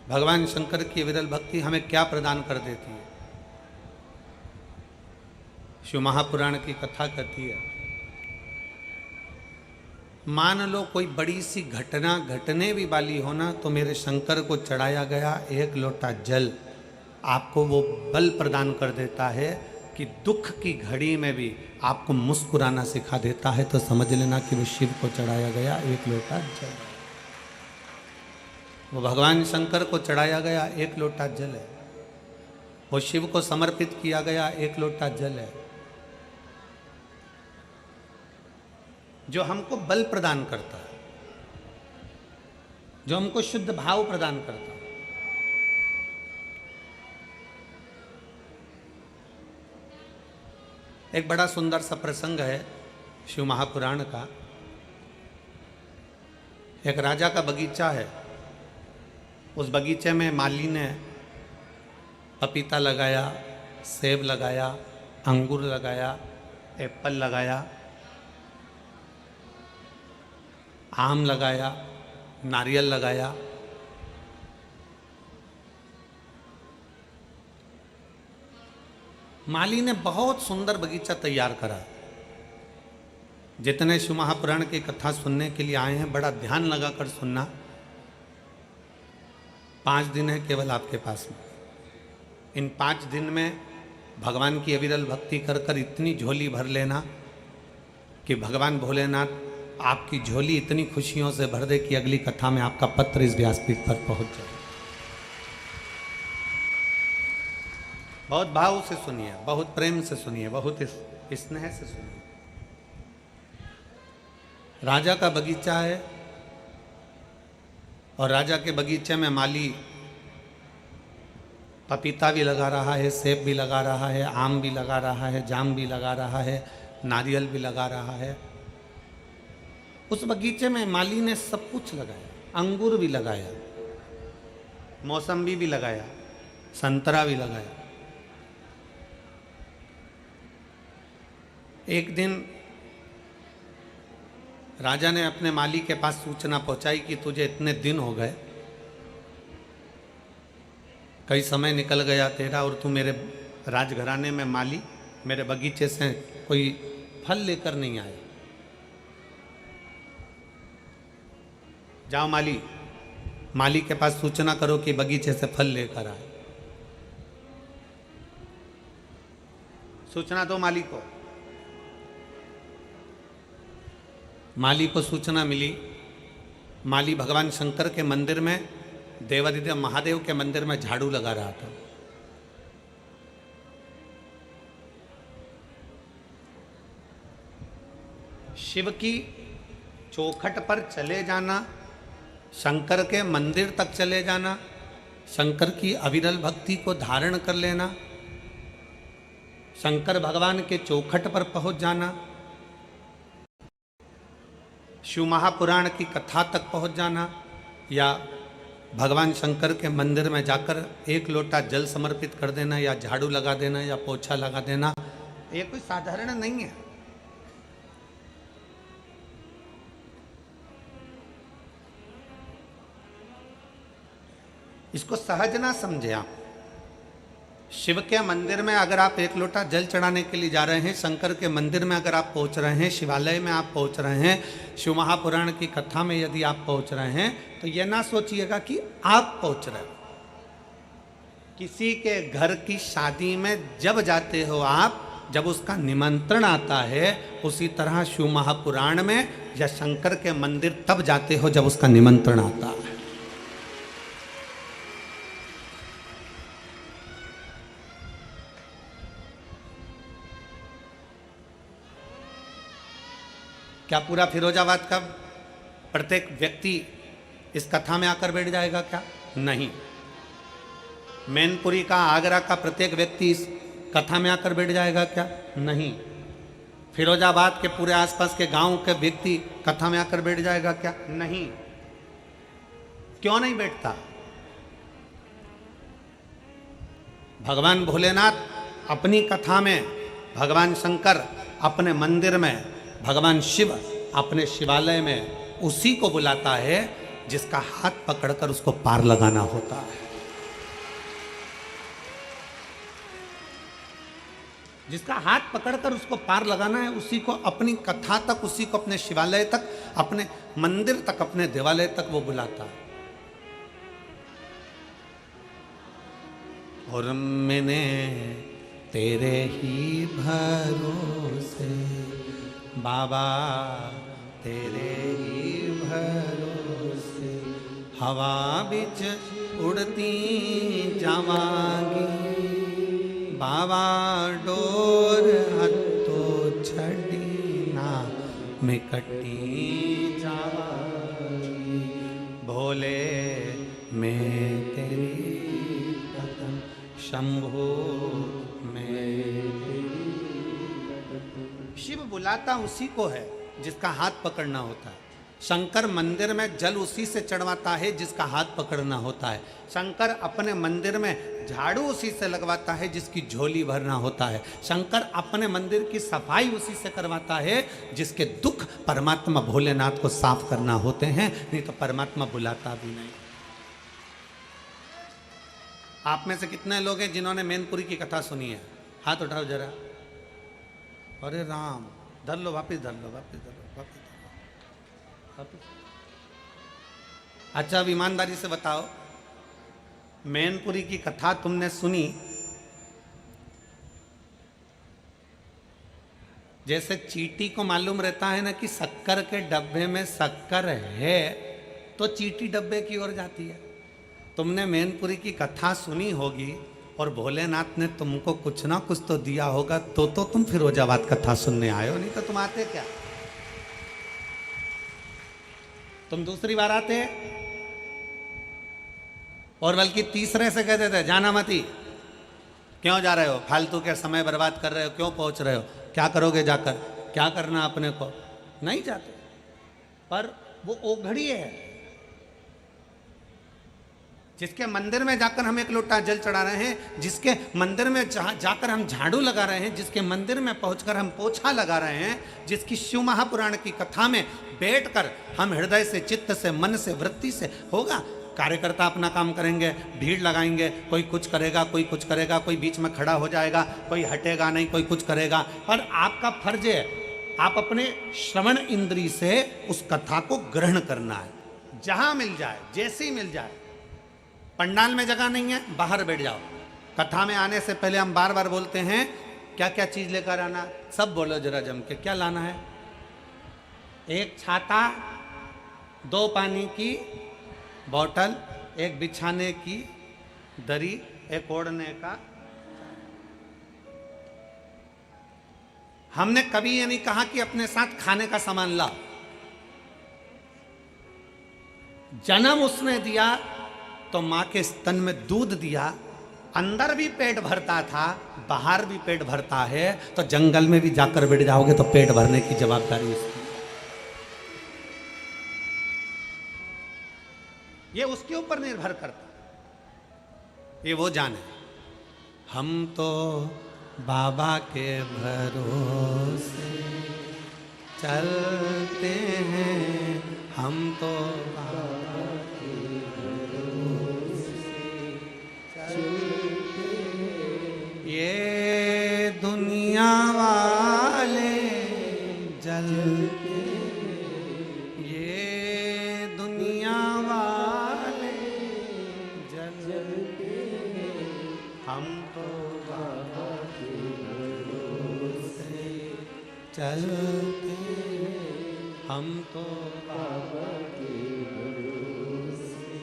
भगवान शंकर की विरल भक्ति हमें क्या प्रदान कर देती है। शिव महापुराण की कथा कहती है, मान लो कोई बड़ी सी घटना घटने भी वाली हो ना, तो मेरे शंकर को चढ़ाया गया एक लोटा जल आपको वो बल प्रदान कर देता है कि दुख की घड़ी में भी आपको मुस्कुराना सिखा देता है। तो समझ लेना कि वो शिव को चढ़ाया गया एक लोटा जल, वो भगवान शंकर को चढ़ाया गया एक लोटा जल है, वो शिव को समर्पित किया गया एक लोटा जल है, जो हमको बल प्रदान करता है, जो हमको शुद्ध भाव प्रदान करता है। एक बड़ा सुंदर सा प्रसंग है शिव महापुराण का। एक राजा का बगीचा है, उस बगीचे में माली ने पपीता लगाया, सेब लगाया, अंगूर लगाया, एप्पल लगाया, आम लगाया, नारियल लगाया। माली ने बहुत सुंदर बगीचा तैयार करा। जितने शिव महापुराण की कथा सुनने के लिए आए हैं, बड़ा ध्यान लगाकर सुनना। 5 दिन है केवल आपके पास में। इन 5 दिन में भगवान की अविरल भक्ति कर कर इतनी झोली भर लेना कि भगवान भोलेनाथ आपकी झोली इतनी खुशियों से भर दे कि अगली कथा में आपका पत्र इस व्यासपीठ पर पहुंच जाए। बहुत भाव से सुनिए, बहुत प्रेम से सुनिए, बहुत स्नेह से सुनिए। राजा का बगीचा है और राजा के बगीचे में माली पपीता भी लगा रहा है, सेब भी लगा रहा है, आम भी लगा रहा है, जाम भी लगा रहा है, नारियल भी लगा रहा है। उस बगीचे में माली ने सब कुछ लगाया, अंगूर भी लगाया, मौसम्बी भी लगाया, संतरा भी लगाया। एक दिन राजा ने अपने माली के पास सूचना पहुंचाई कि तुझे इतने दिन हो गए, कई समय निकल गया तेरा और तू मेरे राजघराने में माली मेरे बगीचे से कोई फल लेकर नहीं आया। जाओ माली के पास सूचना करो कि बगीचे से फल लेकर आए। सूचना दो माली को। माली को सूचना मिली। माली भगवान शंकर के मंदिर में, देवादिदेव महादेव के मंदिर में झाड़ू लगा रहा था। शिव की चौखट पर चले जाना, शंकर के मंदिर तक चले जाना, शंकर की अविरल भक्ति को धारण कर लेना, शंकर भगवान के चौखट पर पहुंच जाना, शिव महापुराण की कथा तक पहुंच जाना, या भगवान शंकर के मंदिर में जाकर एक लोटा जल समर्पित कर देना, या झाड़ू लगा देना, या पोछा लगा देना, ये कोई साधारण नहीं है। इसको सहज ना समझे आप। शिव के मंदिर में अगर आप एक लोटा जल चढ़ाने के लिए जा रहे हैं, शंकर के मंदिर में अगर आप पहुंच रहे हैं, शिवालय में आप पहुंच रहे हैं, शिव महापुराण की कथा में यदि आप पहुंच रहे हैं, तो यह ना सोचिएगा कि आप पहुंच रहे हो। किसी के घर की शादी में जब जाते हो आप, जब उसका निमंत्रण आता है, उसी तरह शिव महापुराण में या शंकर के मंदिर तब जाते हो जब उसका निमंत्रण आता है। क्या पूरा फिरोजाबाद का प्रत्येक व्यक्ति इस कथा में आकर बैठ जाएगा? क्या नहीं। मैनपुरी का, आगरा का प्रत्येक व्यक्ति इस कथा में आकर बैठ जाएगा? क्या नहीं। फिरोजाबाद के पूरे आसपास के गांव के व्यक्ति कथा में आकर बैठ जाएगा? क्या नहीं। क्यों नहीं बैठता? भगवान भोलेनाथ अपनी कथा में, भगवान शंकर अपने मंदिर में, भगवान शिव अपने शिवालय में उसी को बुलाता है जिसका हाथ पकड़कर उसको पार लगाना होता है। जिसका हाथ पकड़कर उसको पार लगाना है, उसी को अपनी कथा तक, उसी को अपने शिवालय तक, अपने मंदिर तक, अपने देवालय तक वो बुलाता है। और मैंने तेरे ही भरोसे बाबा, तेरे ही भरोसे हवा बिच उड़ती जावांगी बाबा, डोर हथो छड़ी ना मैं कटी जावांगी भोले, मैं तेरी कदम शंभो में। शिव बुलाता उसी को है जिसका हाथ पकड़ना होता है। शंकर मंदिर में जल उसी से चढ़वाता है जिसका हाथ पकड़ना होता है। शंकर अपने मंदिर में झाड़ू उसी से लगवाता है जिसकी झोली भरना होता है। शंकर अपने मंदिर की सफाई उसी से करवाता है जिसके दुख परमात्मा भोलेनाथ को साफ करना होते हैं, नहीं तो परमात्मा बुलाता भी नहीं। आप में से कितने लोग हैं जिन्होंने मैनपुरी की कथा सुनी है? हाथ उठाओ जरा। अरे राम, धर लो, वापिस धर लो, वापिस धर लो, वापिस धर लो, वापिस। अच्छा, अब ईमानदारी से बताओ, मैनपुरी की कथा तुमने सुनी, जैसे चींटी को मालूम रहता है ना कि शक्कर के डब्बे में शक्कर है, तो चींटी डब्बे की ओर जाती है। तुमने मैनपुरी की कथा सुनी होगी और भोलेनाथ ने तुमको कुछ ना कुछ तो दिया होगा, तो तुम फिरोजाबाद कथा सुनने आए हो, नहीं तो तुम आते क्या? तुम दूसरी बार आते और बल्कि तीसरे से कहते थे जाना मती, क्यों जा रहे हो, फालतू के समय बर्बाद कर रहे हो, क्यों पहुंच रहे हो, क्या करोगे जाकर, क्या करना अपने को, नहीं जाते। पर वो ओघड़ी है जिसके मंदिर में जाकर हम एक लोटा जल चढ़ा रहे हैं, जिसके मंदिर में जाकर हम झाड़ू लगा रहे हैं, जिसके मंदिर में पहुंचकर हम पोछा लगा रहे हैं, जिसकी शिव महापुराण की कथा में बैठकर हम हृदय से, चित्त से, मन से, वृत्ति से होगा। कार्यकर्ता अपना काम करेंगे, भीड़ लगाएंगे, कोई कुछ करेगा, कोई कुछ करेगा, कोई बीच में खड़ा हो जाएगा, कोई हटेगा नहीं, कोई कुछ करेगा। पर आपका फर्ज है, आप अपने श्रवण इंद्री से उस कथा को ग्रहण करना है, जहां मिल जाए, जैसे ही मिल जाए। पंडाल में जगह नहीं है, बाहर बैठ जाओ। कथा में आने से पहले हम बार बार बोलते हैं क्या क्या चीज लेकर आना, सब बोलो जरा जम के, क्या लाना है? एक छाता, 2 पानी की बोतल, एक बिछाने की दरी, एक ओढ़ने का। हमने कभी ये नहीं कहा कि अपने साथ खाने का सामान लाओ। जन्म उसने दिया तो मां के स्तन में दूध दिया, अंदर भी पेट भरता था, बाहर भी पेट भरता है, तो जंगल में भी जाकर बैठ जाओगे तो पेट भरने की जवाबदारी उसकी। ये उसके ऊपर निर्भर करता, ये वो जाने। हम तो बाबा के भरोसे चलते हैं, हम तो बाबा के भरोसे चलते हैं। ये दुनिया वाले जलते, ये दुनिया वाले जलते, हम तो बाबा के भरोसे चलते, हम तो बाबा के भरोसे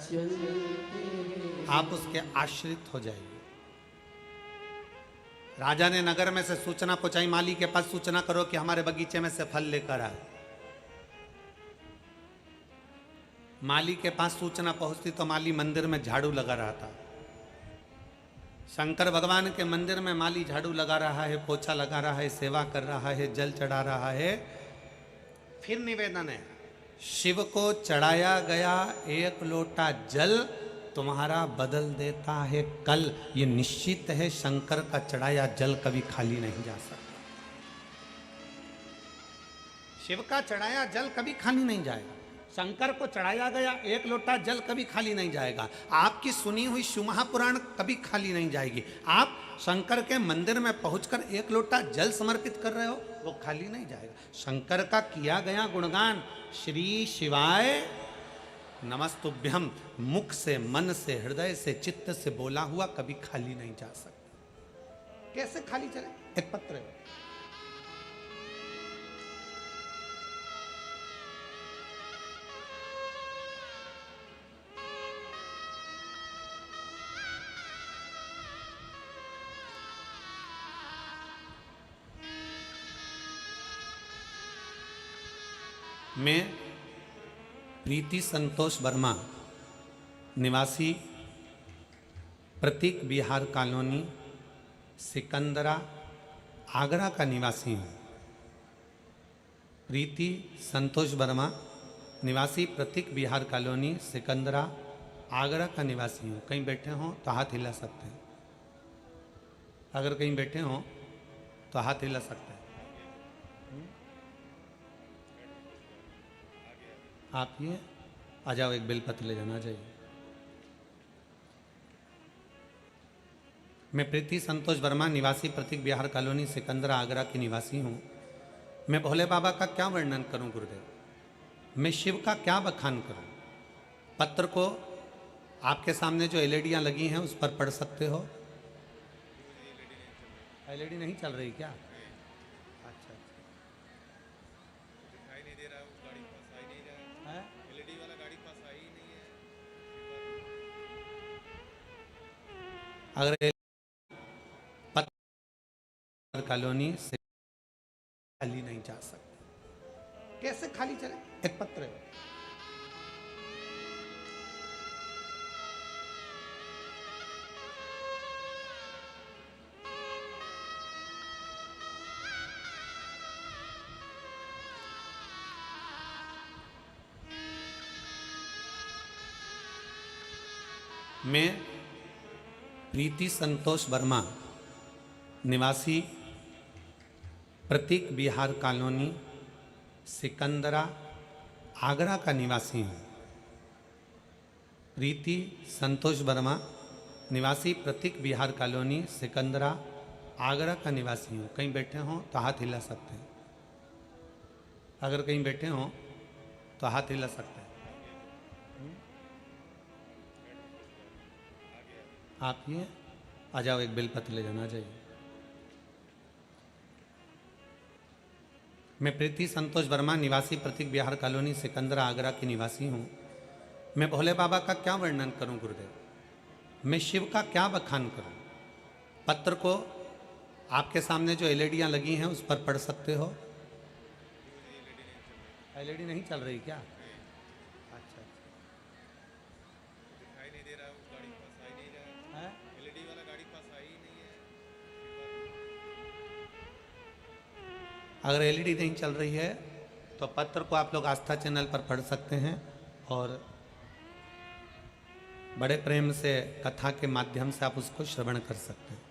चलते। आप उसके आश्रित हो जाइए। राजा ने नगर में से सूचना पहुंचाई, माली के पास सूचना करो कि हमारे बगीचे में से फल लेकर आए। माली के पास सूचना पहुंचती तो माली मंदिर में झाड़ू लगा रहा था। शंकर भगवान के मंदिर में माली झाड़ू लगा रहा है, पोछा लगा रहा है, सेवा कर रहा है, जल चढ़ा रहा है। फिर निवेदन है, शिव को चढ़ाया गया 1 लोटा जल तुम्हारा बदल देता है कल। ये निश्चित है, शंकर का चढ़ाया जल कभी खाली नहीं जा सकता। शिव का चढ़ाया जल कभी खाली नहीं जाएगा। शंकर को चढ़ाया गया एक लोटा जल कभी खाली नहीं जाएगा। आपकी सुनी हुई शिव महापुराण कभी खाली नहीं जाएगी। आप शंकर के मंदिर में पहुंचकर एक लोटा जल समर्पित कर रहे हो, वो खाली नहीं जाएगा। शंकर का किया गया गुणगान श्री शिवाय नमस्तुभ्यम मुख से, मन से, हृदय से, चित्त से बोला हुआ कभी खाली नहीं जा सकता। कैसे खाली चले? एक पत्र है। मैं प्रीति संतोष वर्मा, निवासी प्रतीक बिहार कॉलोनी, सिकंदरा, आगरा का निवासी हूँ। प्रीति संतोष वर्मा, निवासी प्रतीक बिहार कॉलोनी, सिकंदरा, आगरा का निवासी हूँ। कहीं बैठे हों तो हाथ हिला सकते हैं। अगर कहीं बैठे हों तो हाथ हिला सकते हैं। आप ये आ जाओ, एक बेलपत्र ले जाना चाहिए। मैं प्रीति संतोष वर्मा, निवासी प्रतीक बिहार कॉलोनी, सिकंदरा, आगरा की निवासी हूँ। मैं भोले बाबा का क्या वर्णन करूं गुरुदेव? मैं शिव का क्या बखान करूं? पत्र को आपके सामने जो एलईडियाँ लगी हैं उस पर पढ़ सकते हो। एलईडी नहीं चल रही क्या? अच्छा, दिखाई नहीं दे रहा है, वो गाड़ी पास आ ही नहीं रहा है। एलईडी वाला गाड़ी पास आ ही नहीं है। अगर पत्र कॉलोनी से खाली नहीं जा सकते। कैसे खाली चले? एक पत्र है। मैं प्रीति संतोष वर्मा, निवासी प्रतीक बिहार कॉलोनी, सिकंदरा, आगरा का निवासी हूँ। प्रीति संतोष वर्मा, निवासी प्रतीक बिहार कॉलोनी, सिकंदरा, आगरा का निवासी हूँ। कहीं बैठे हों तो हाथ हिला सकते हैं। अगर कहीं बैठे हों तो हाथ हिला सकते हैं। आप ये आ जाओ, एक बेलपत्र ले जाना चाहिए। मैं प्रीति संतोष वर्मा, निवासी प्रतीक बिहार कॉलोनी, सिकंदरा, आगरा की निवासी हूँ। मैं भोले बाबा का क्या वर्णन करूं गुरुदेव? मैं शिव का क्या बखान करूं? पत्र को आपके सामने जो एलईडियाँ लगी हैं उस पर पढ़ सकते हो। एलईडी नहीं चल रही क्या? अच्छा, दिखाई नहीं दे रहा है, वो गाड़ी पास आ ही नहीं रहा है। एलईडी वाला गाड़ी पास आ ही नहीं है। अगर एलईडी नहीं चल रही है तो पत्र को आप लोग आस्था चैनल पर पढ़ सकते हैं और बड़े प्रेम से कथा के माध्यम से आप उसको श्रवण कर सकते हैं।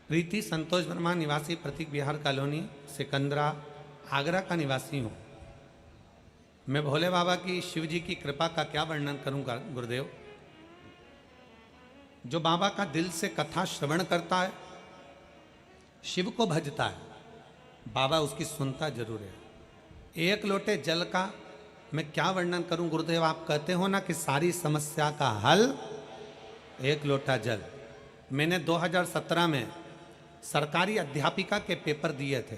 प्रीति संतोष वर्मा, निवासी प्रतीक बिहार कॉलोनी, सिकंदरा, आगरा का निवासी हूँ। मैं भोले बाबा की, शिव जी की कृपा का क्या वर्णन करूँगा गुरुदेव? जो बाबा का दिल से कथा श्रवण करता है, शिव को भजता है, बाबा उसकी सुनता जरूर है। एक लोटे जल का मैं क्या वर्णन करूं गुरुदेव? आप कहते हो ना कि सारी समस्या का हल एक लोटा जल। मैंने 2017 में सरकारी अध्यापिका के पेपर दिए थे।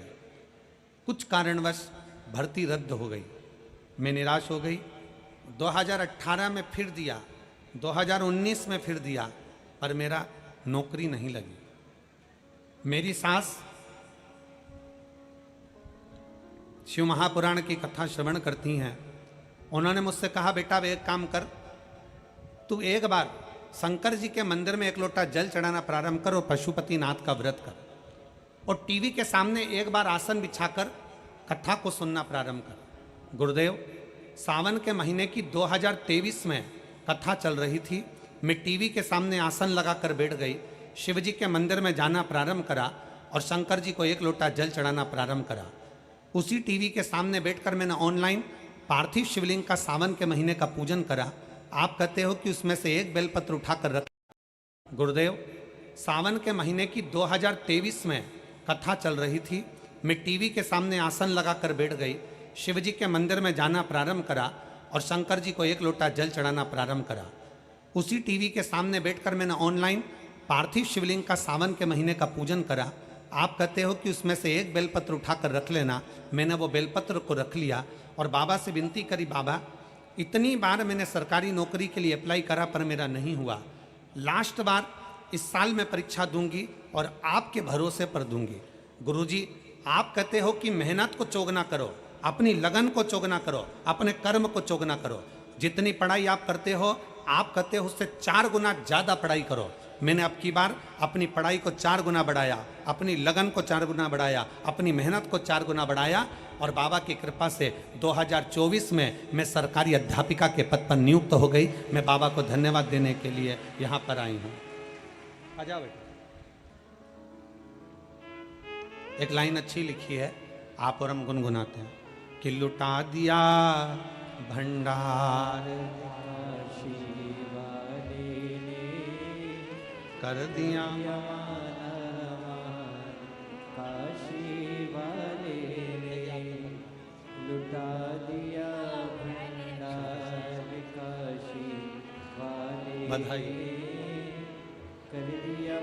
कुछ कारणवश भर्ती रद्द हो गई। मैं निराश हो गई। 2018 में फिर दिया, 2019 में फिर दिया, पर मेरा नौकरी नहीं लगी। मेरी सास शिव महापुराण की कथा श्रवण करती हैं। उन्होंने मुझसे कहा, बेटा एक काम कर, तू एक बार शंकर जी के मंदिर में एक लोटा जल चढ़ाना प्रारंभ कर और पशुपतिनाथ का व्रत कर, और टीवी के सामने एक बार आसन बिछाकर कथा को सुनना प्रारंभ कर। गुरुदेव, सावन के महीने की 2023 में कथा चल रही थी। मैं टीवी के सामने आसन लगाकर बैठ गई। शिव जी के मंदिर में जाना प्रारंभ करा और शंकर जी को 1 लोटा जल चढ़ाना प्रारंभ करा। उसी टीवी के सामने बैठकर मैंने ऑनलाइन पार्थिव शिवलिंग का सावन के महीने का पूजन करा। आप कहते हो कि उसमें से 1 बेलपत्र उठाकर रख। गुरुदेव, सावन के महीने की 2023 में कथा चल रही थी। मैं टीवी के सामने आसन लगाकर बैठ गई, शिव जी के मंदिर में जाना प्रारंभ करा और शंकर जी को 1 लोटा जल चढ़ाना प्रारंभ करा। उसी टीवी के सामने बैठकर मैंने ऑनलाइन पार्थिव शिवलिंग का सावन के महीने का पूजन करा। आप कहते हो कि उसमें से 1 बेलपत्र उठाकर रख लेना। मैंने वो बेलपत्र को रख लिया और बाबा से विनती करी, बाबा इतनी बार मैंने सरकारी नौकरी के लिए अप्लाई करा पर मेरा नहीं हुआ। लास्ट बार इस साल मैं परीक्षा दूंगी और आपके भरोसे पर दूंगी। गुरुजी, आप कहते हो कि मेहनत को चोगना करो, अपनी लगन को चोगना करो, अपने कर्म को चोगना करो। जितनी पढ़ाई आप करते हो, आप कहते हो उससे 4 गुना ज़्यादा पढ़ाई करो। मैंने अब की बार अपनी पढ़ाई को 4 गुना बढ़ाया, अपनी लगन को 4 गुना बढ़ाया, अपनी मेहनत को 4 गुना बढ़ाया और बाबा की कृपा से 2024 में मैं सरकारी अध्यापिका के पद पर नियुक्त हो गई। मैं बाबा को धन्यवाद देने के लिए यहाँ पर आई हूँ। आ जाओ बेटा। एक लाइन अच्छी लिखी है, आप और हम गुनगुनाते हैं कि लुटा दिया भंडार कर दिया काशी वाले ने लुटा दिया भंडार काशी वाले बधाई। कर दिया